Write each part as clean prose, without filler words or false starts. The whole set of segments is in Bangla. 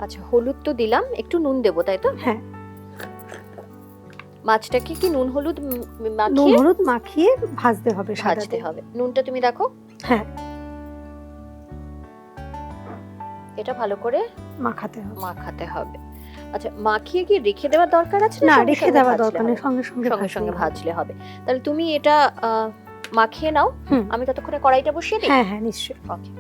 আচ্ছা, হলুদ তো দিলাম, একটু নুন দেবো তাই তো? হ্যাঁ, মাছটাকে কি নুন হলুদ নুন মাখিয়ে হলুদ মাখিয়ে ভাজতে হবে, ভাজতে হবে। নুনটা তুমি দেখো। হ্যাঁ, এটা ভালো করে মাখাতে হবে। আচ্ছা, মাখিয়ে কি রেখে দেওয়ার দরকার আছে না, সঙ্গে রেখে সঙ্গে দেওয়া ভাজলে দরকার নেই, হবে? সঙ্গে সঙ্গে সঙ্গে সঙ্গে ভাজলে ভাজলে হবে। তাহলে তুমি এটা মাখিয়ে নাও, আমি ততক্ষণে কড়াইটা বসিয়ে দিই। হ্যাঁ হ্যাঁ, নিশ্চয়ই। ওকে।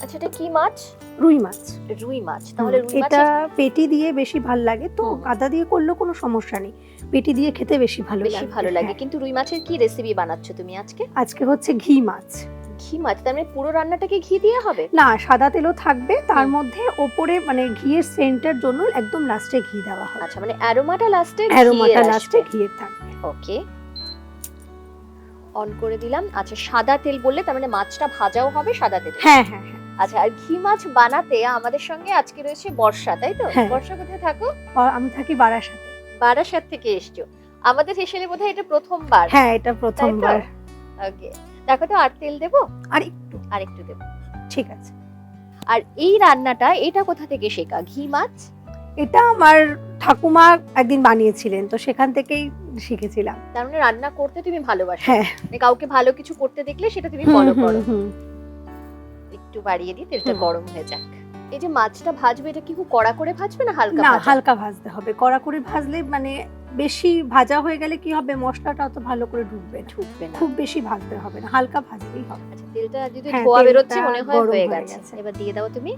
আচ্ছা, এটা কি মাছ? রুই মাছ। রুই মাছ। তাহলে রুই এটা মাছের পেটি দিয়ে বেশি ভাল লাগে, তো আদা দিয়ে করলেও কোনো সমস্যা নেই, পেটি দিয়ে খেতে বেশি ভালো লাগে। কিন্তু রুই মাছের কি রেসিপি বানাচ্ছো তুমি আজকে? আজকে হচ্ছে ঘি মাছ। ঘি মাছ, তার মানে পুরো রান্নাটাকে ঘি দিয়ে হবে? না, সাদা তেলও থাকবে, তার মধ্যে ওপরে মানে ঘিয়ের সেন্টার জন্য একদম লাস্টে ঘি দেওয়া হবে। আচ্ছা, মানে অ্যারোমাটা লাস্টে ঘিয়ের থাকবে। ওকে, অন করে দিলাম। আচ্ছা, সাদা তেল বললে তার মানে মাছটা ভাজাও হবে সাদা তেলে? হ্যাঁ হ্যাঁ হ্যাঁ। আচ্ছা, আর ঘি মাছ বানাতে আমাদের সঙ্গে আজকে রয়েছে বর্ষা, তাই তো? বর্ষা কোথায় থাকো? আমি থাকি বারাসাতে। বারাসাত থেকে এসছো। আমাদের হেসেলে বোধহয় এটা প্রথমবার। হ্যাঁ, এটা প্রথমবার। ওকে, দেখো তো আর তেল দেবো? আরেকটু দেবো। ঠিক আছে। আর এই রান্নাটা এটা কোথা থেকে শেখা, ঘি মাছ? এটা আমার ঠাকুমা একদিন বানিয়েছিলেন, তো সেখান থেকেই শিখেছিলাম। তার মানে রান্না করতে তুমি ভালোবাসো? হ্যাঁ, কাউকে ভালো কিছু করতে দেখলে সেটা তুমি ফলো করো। একটু বাড়িয়ে দিই, তেলটা গরম হয়ে যাক। এই যে মাছটা ভাজবে, এটা কি খুব কড়া করে ভাজবে না হালকা? না, হালকা ভাজতে হবে। কড়া করে ভাজলে মানে বেশি ভাজা হয়ে গেলে কি হবে, মশলাটা অত ভালো করে ঢুকবে না। খুব বেশি ভাজতে হবে না, হালকা ভাজলেই হবে। আচ্ছা, তেলটা যদি ধোয়া বেরোচ্ছে মনে হয় হয়ে গেছে। এবার দিয়ে দাও তুমি।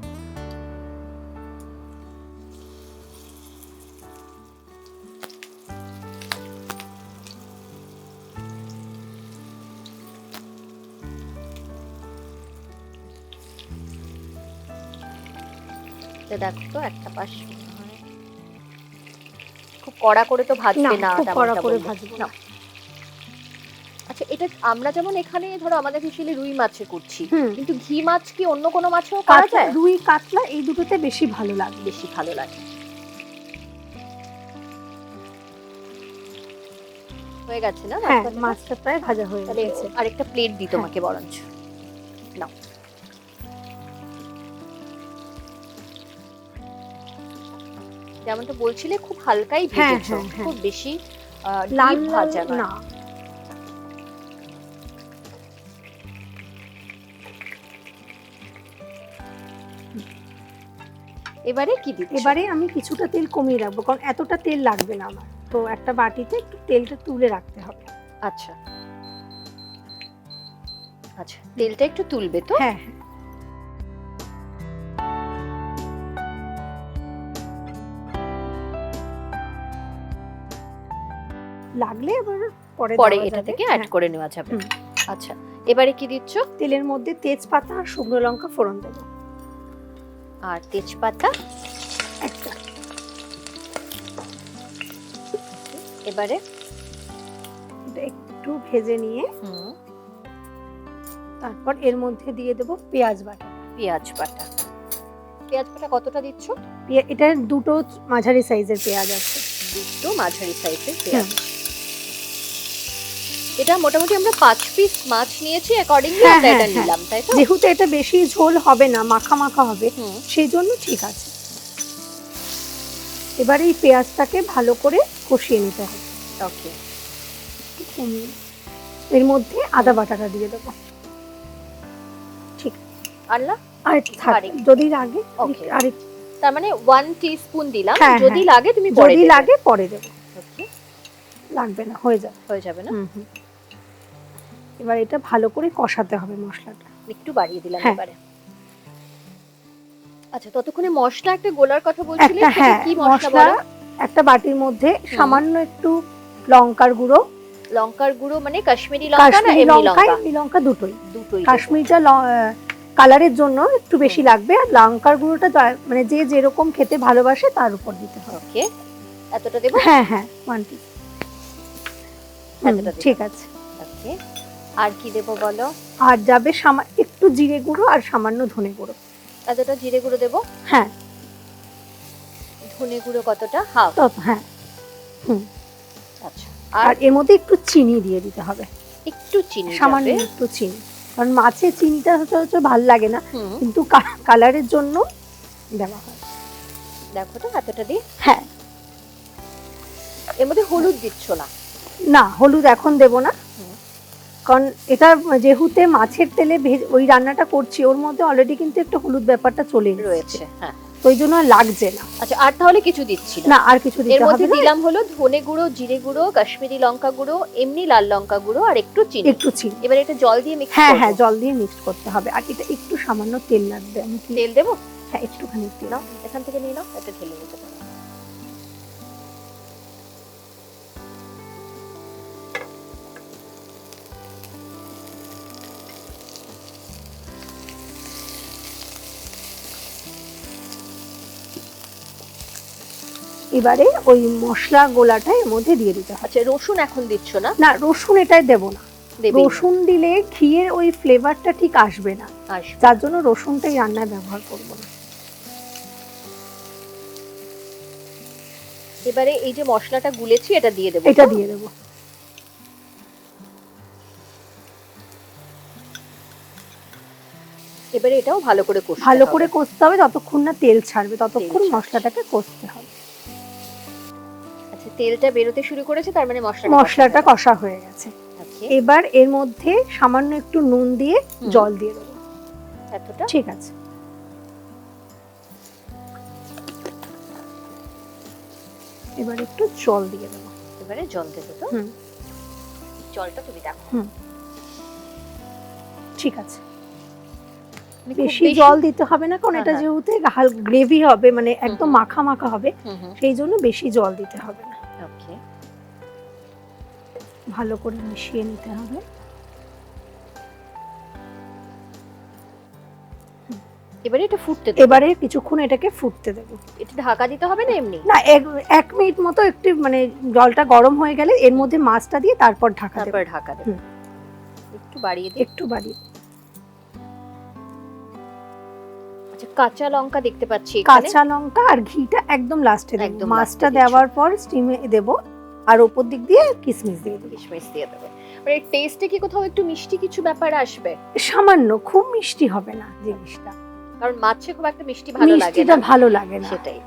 দেখো তো একটা পাশ খুব কড়া করে তো ভাজবে না, খুব কড়া করে ভাজবো না। আচ্ছা, এটা আমরা যেমন এখানে ধরো আমাদের হিসেবে রুই মাছে করছি, কিন্তু ঘি মাছ কি অন্য কোনো মাছেও করা যায়? রুই, কাতলা এই দুটোতে বেশি ভালো লাগে। হয়ে গেছে না? হ্যাঁ, মাছটা প্রায় ভাজা হয়ে গেছে। আরেকটা প্লেট দিই তোমাকে বরঞ্চ। নাও। যেমনটা বলছিলে খুব হালকাই ভেজেছো, খুব বেশি লাল ভাজা না। এবারে কি দিচ্ছ? এবারে আমি কিছুটা তেল কমিয়ে রাখবো, কারণ এতটা তেল লাগবে না আমার, তো একটা বাটিতে একটু তেলটা তুলে রাখতে হবে। আচ্ছা আচ্ছা, তেলটা একটু তুলবে তো? হ্যাঁ, লাগলে আবার পরে এটা থেকে অ্যাড করে নেওয়া যাবে। আচ্ছা, এবারে কি দিচ্ছ? তেলের মধ্যে তেজপাতা আর শুকনো লঙ্কা ফোড়ন দেব। আর তেজপাতা একটা। এবারে এটা একটু ভেজে নিয়ে তারপর এর মধ্যে দিয়ে দেব পেঁয়াজ বাটা। পেঁয়াজ বাটা কতটা দিচ্ছ? এটা দুটো মাঝারি সাইজের পেঁয়াজ আছে। দুটো মাঝারি সাইজের পেঁয়াজ। এটা মোটামুটি আমরা 5 পিস মাছ নিয়েছি, অ্যাকর্ডিংলি আমরা এটা নিলাম, তাই তো? যেহেতু এটা বেশি ঝোল হবে না, মাখা মাখা হবে, সেই জন্য ঠিক আছে। এবার এই পেঁয়াজটাকে ভালো করে কষিয়ে নিতে হবে। ওকে। এর মধ্যে আদা বাটাটা দিয়ে দেবো। ঠিক আছে। আর যদি লাগে তার মানে 1 টিস্পুন দিলাম, যদি লাগে তুমি পরে দেবে। ওকে, লাগবে না, হয়ে যাবে না? এবার এটা ভালো করে কষাতে হবে মশলাটা। একটু বাড়িয়ে দিলাম এবারে। আচ্ছা, ততক্ষণে মশলা একটা গোলার কথা বলছিলে, কি মশলা বলো? একটা বাটির মধ্যে সামান্য একটু লঙ্কার গুঁড়ো মানে কাশ্মীরি লঙ্কা না এমনি লঙ্কা? এমনি লঙ্কা দুটোই। কাশ্মীরটা কালারের জন্য একটু বেশি লাগবে, আর লঙ্কার গুঁড়োটা মানে যে যেরকম খেতে ভালোবাসে তার উপর দিতে হবে। ওকে, এতটা দেব? হ্যাঁ, 1 টিস্পুন। ঠিক আছে। ওকে, আর কি দেব বলো? আর যাবে একটু জিরে গুঁড়ো আর সামান্য ধনে গুঁড়ো। এতটা জিরে গুঁড়ো দেব? হ্যাঁ। ধনে গুঁড়ো কতটা? হাফ? হ্যাঁ। আচ্ছা, আর এর মধ্যে একটু চিনি দিয়ে দিতে হবে। একটু চিনি, সামান্য একটু চিনি, কারণ মাছে চিনিটা হচ্ছে ভালো লাগে না, কিন্তু কালারের জন্য দেওয়া হয়। দেখো তো এতটা দিই। হ্যাঁ, এর মধ্যে হলুদ দিচ্ছ না? না হলুদ এখন দেব না, কারণ এটা যেহেতু মাছের তেলে ওই রান্নাটা করছি ওর মধ্যে অলরেডি কিন্তু একটু হলুদ ব্যাপারটা চলে রয়েছে। হ্যাঁ, তো ওই জন্য আর লাগছে না। আচ্ছা, আর তাহলে কিছু দিচ্ছি না? না, আর কিছু দিতে হবে না। এর মধ্যে দিলাম হলো ধনে গুঁড়ো, জিরে গুঁড়ো, কাশ্মীরি লঙ্কা গুঁড়ো, এমনি লাল লঙ্কা গুঁড়ো আর একটু চিনি। একটু চিনি। এবার এটা জল দিয়ে মিক্স করব। হ্যাঁ হ্যাঁ, জল দিয়ে মিক্স করতে হবে। আর এটা একটু সামান্য তেল লাগবে। আমি কি তেল দেবো? হ্যাঁ, একটুখানি তেল। নাও, এখান থেকে নিয়ে নাও, এটা ঢেলে নিতে পারো। এবারে ওই মশলা গোলাটা এর মধ্যে দিয়ে দিতে হবে। আচ্ছা, রসুন এখন দিচ্ছ না? না, রসুন এটাই দেব না। দেবেই না। রসুন দিলে ঘিয়ের ওই ফ্লেভারটা ঠিক আসবে না, আসবে। যার জন্য রসুনটাই রান্নায় ব্যবহার করব না। এবারে এই যে মশলাটা গুলেছি এটা দিয়ে দেব। এটা দিয়ে দেব। এবারে এটাও ভালো করে কষতে হবে। ভালো করে কষতে হবে, যতক্ষণ না তেল ছাড়বে ততক্ষণ তেল ছাড়ছে। মশলাটাকে কষতে হবে। আচ্ছা, তেলটা বেরোতে শুরু করেছে, তার মানে মশলাটা কষা হয়ে গেছে। এবার এর মধ্যে সামান্য একটু নুন দিয়ে জল দিয়ে দেবো। এতটা? ঠিক আছে। এবার একটু জল দিয়ে দেবো। এবারে জল দেবো তো? জলটা তুমি দেখো। ঠিক আছে। বেশি জল দিতে হবে না, কারণ এটা যেহেতু গ্রেভি হবে, মানে একদম মাখা মাখা হবে, সেই জন্য বেশি জল দিতে হবে না। ওকে, ভালো করে মিশিয়ে নিতে হবে। এবারে এটা ফুটতে দেব। এবারে কিছুক্ষণ এটাকে ফুটতে দেব। এটা ঢাকা দিতে হবে না এমনি? না, 1 মিনিট মতো একটু, মানে জলটা গরম হয়ে গেলে এর মধ্যে মাছটা দিয়ে তারপর ঢাকা দেব। তারপর ঢাকা দেব। একটু বাড়িয়ে দিই। একটু বাড়িয়ে। আচ্ছা, কাঁচা লঙ্কা দেখতে পাচ্ছি এখানে। কাঁচা লঙ্কা আর ঘিটা একদম লাস্টে দেব। মাছটা দেওয়ার পর স্টিমে দেব, আর উপর দিক দিয়ে কিশমিশ দিয়ে দেব। কিশমিশ দিয়ে দেব। মানে টেস্টে কি কোথাও একটু মিষ্টি কিছু ব্যাপার আসবে? সামান্য, খুব মিষ্টি হবে না জিনিসটা, কারণ মাছে খুব একটা মিষ্টি ভালো লাগে না। মিষ্টিটা ভালো লাগে না। সেটাই।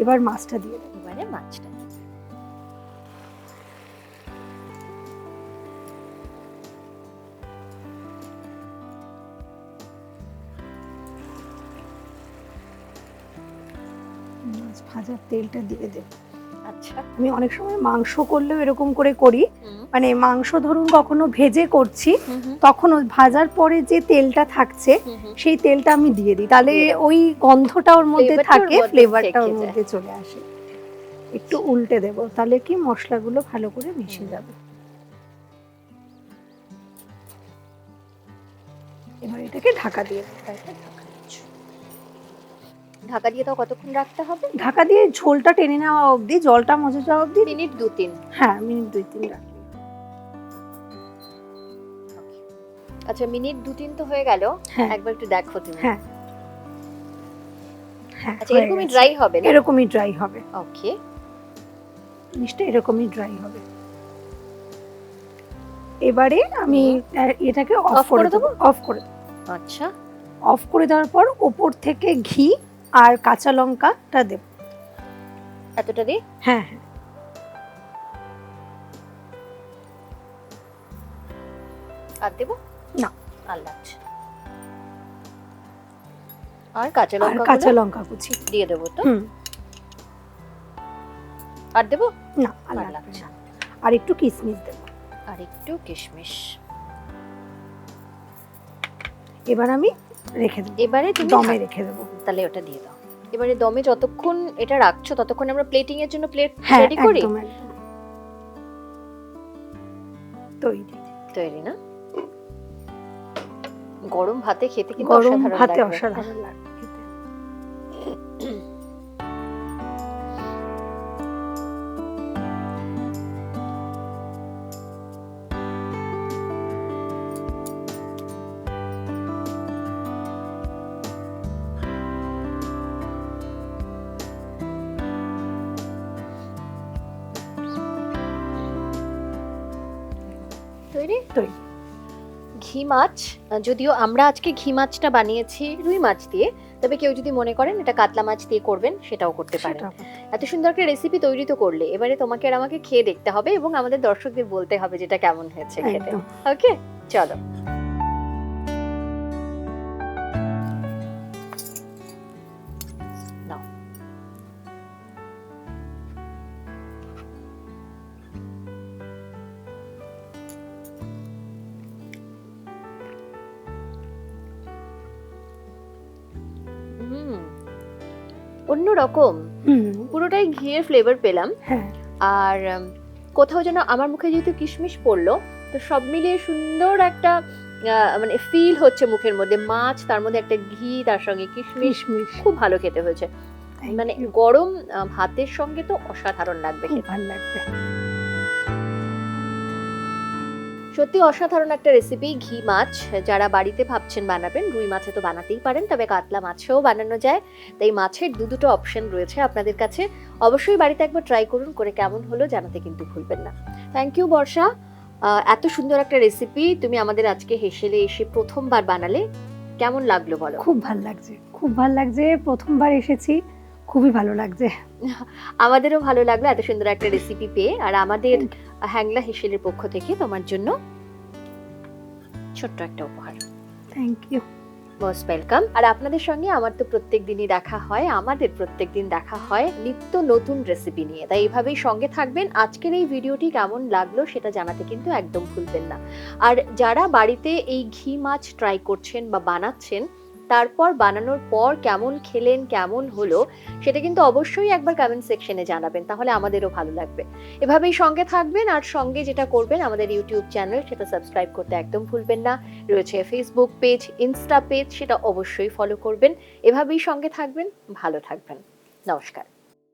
এবার মাছটা দিয়ে দেব। এবারে মাছটা মাছ ভাজার তেলটা দিয়ে দেব। আচ্ছা, আমি অনেক সময় মাংস করলেও এরকম করে করি, মানে মাংস ধরুন কখনো ভেজে করছি, তখন ওই ভাজার পরে যে তেলটা থাকছে সেই তেলটা আমি দিয়ে দিই, তাহলে ওই গন্ধটা ওর মধ্যে থাকে, ফ্লেভারটা ওর মধ্যে চলে আসে। একটু উল্টে দেব, তাহলে কি মশলাগুলো ভালো করে মিশে যাবে। এবার এটাকে ঢাকা দিয়ে দেব। ঢাকা দিয়ে তাও কতক্ষণ রাখতে হবে? ঢাকা দিয়ে ঝোলটা টেনে নেওয়া অবধি, জলটা মজে যাওয়া অবধি। মিনিট 2-3। হ্যাঁ, মিনিট 2-3 রাখি। আচ্ছা, মিনিট 2-3 তো হয়ে গেল। একবার একটু দেখো তুমি। হ্যাঁ হ্যাঁ, আচ্ছা, এরকমই ড্রাই হবে না? এরকমই ড্রাই হবে। ওকে, জিনিসটা এরকমই ড্রাই হবে। এবারে আমি এটাকে অফ করে দেব। অফ করে দেব। আচ্ছা, অফ করে দেওয়ার পর উপর থেকে ঘি আর কাঁচা লঙ্কাটা দেব। এতটা দিই? হ্যাঁ হ্যাঁ। আর দেব না, আল্লাহ। আর কাঁচা লঙ্কা, কাঁচা লঙ্কা কুচি দিয়ে দেব তো? আর দেব না, আল্লাহ। আর একটু কিশমিশ দেব। আর একটু কিশমিশ। এবার আমি রেখে দেব। এবারে তুমি দমে রেখে দেব। তাহলে ওটা দিয়ে দাও। এবারে দমে যতক্ষণ এটা রাখছো ততক্ষণ আমরা প্লেটিং এর জন্য প্লেট হ্যাঁ, রেডি করি। একদম একদম তৈরি না? গরম ভাতে খেতে কিন্তু গরম অসাধারণ ভাতে লাগবে। অসাধারণ লাগবে খেতে। তৈরি? তৈরি। ঘি মাছ, যদিও আমরা আজকে ঘি মাছটা বানিয়েছি রুই মাছ দিয়ে, তবে কেউ যদি মনে করেন এটা কাতলা মাছ দিয়ে করবেন সেটাও করতে পারেন। এত সুন্দর একটা রেসিপি তৈরি তো করলে, এবারে তোমাকে আর আমাকে খেয়ে দেখতে হবে এবং আমাদের দর্শকদের বলতে হবে যেটা কেমন হয়েছে খেতে। ওকে, চলো। অন্যরকম, পুরোটাই ঘিয়ের ফ্লেভার পেলাম। আর কোথাও যেন আমার মুখে যেহেতু কিশমিশ পড়লো, তো সব মিলিয়ে সুন্দর একটা মানে ফিল হচ্ছে মুখের মধ্যে। মাছ, তার মধ্যে একটা ঘি, তার সঙ্গে কিশমিশ, খুব ভালো খেতে হয়েছে। মানে গরম ভাতের সঙ্গে তো অসাধারণ লাগবে, ভালো লাগবে। সত্যি অসাধারণ একটা রেসিপি, ঘি মাছ। যারা বাড়িতে ভাবছেন বানাবেন, রুই মাছে তো বানাতেই পারেন, তবে কাতলা মাছেও বানানো যায়। তাই মাছের দুটো অপশন রয়েছে আপনাদের কাছে। অবশ্যই বাড়িতে একবার ট্রাই করুন, করে কেমন হলো জানাতে কিন্তু ভুলবেন না। থ্যাংক ইউ বর্ষা, এত সুন্দর একটা রেসিপি তুমি আমাদের আজকে হেসেলে এসে প্রথমবার বানালে। কেমন লাগলো বলো? খুব ভালো লাগছে, খুব ভালো লাগছে, প্রথমবার এসেছি, খুবই ভালো লাগছে। আমাদেরও ভালো লাগলো এত সুন্দর একটা রেসিপি পেয়ে। আর আমাদের হ্যাংলা হেসেলের পক্ষ থেকে তোমার জন্য ছোট্ট একটা উপহার। Thank you, most welcome. আর আপনাদের সঙ্গে আমার তো প্রত্যেকদিনই দেখা হয়, আমাদের প্রত্যেকদিন দেখা হয় নিত্য নতুন রেসিপি নিয়ে। তাই এইভাবেই সঙ্গে থাকবেন। আজকের এই ভিডিওটি কেমন লাগলো সেটা জানাতে কিন্তু একদম ভুলবেন না। আর যারা বাড়িতে এই ঘি মাছ ট্রাই করছেন বা বানাচ্ছেন, তারপর বানানোর পর কেমন খেলেন, কেমন হলো, সেটা কিন্তু অবশ্যই একবার কমেন্ট সেকশনে জানাবেন, তাহলে আমাদেরও ভালো লাগবে। এভাবেই সঙ্গে থাকবেন। আর সঙ্গে যেটা করবেন, আমাদের ইউটিউব চ্যানেল সেটা সাবস্ক্রাইব করতে একদম ভুলবেন না। রয়েছে ফেসবুক পেজ, ইনস্টা পেজ, সেটা অবশ্যই ফলো করবেন। এভাবেই সঙ্গে থাকবেন, ভালো থাকবেন। নমস্কার।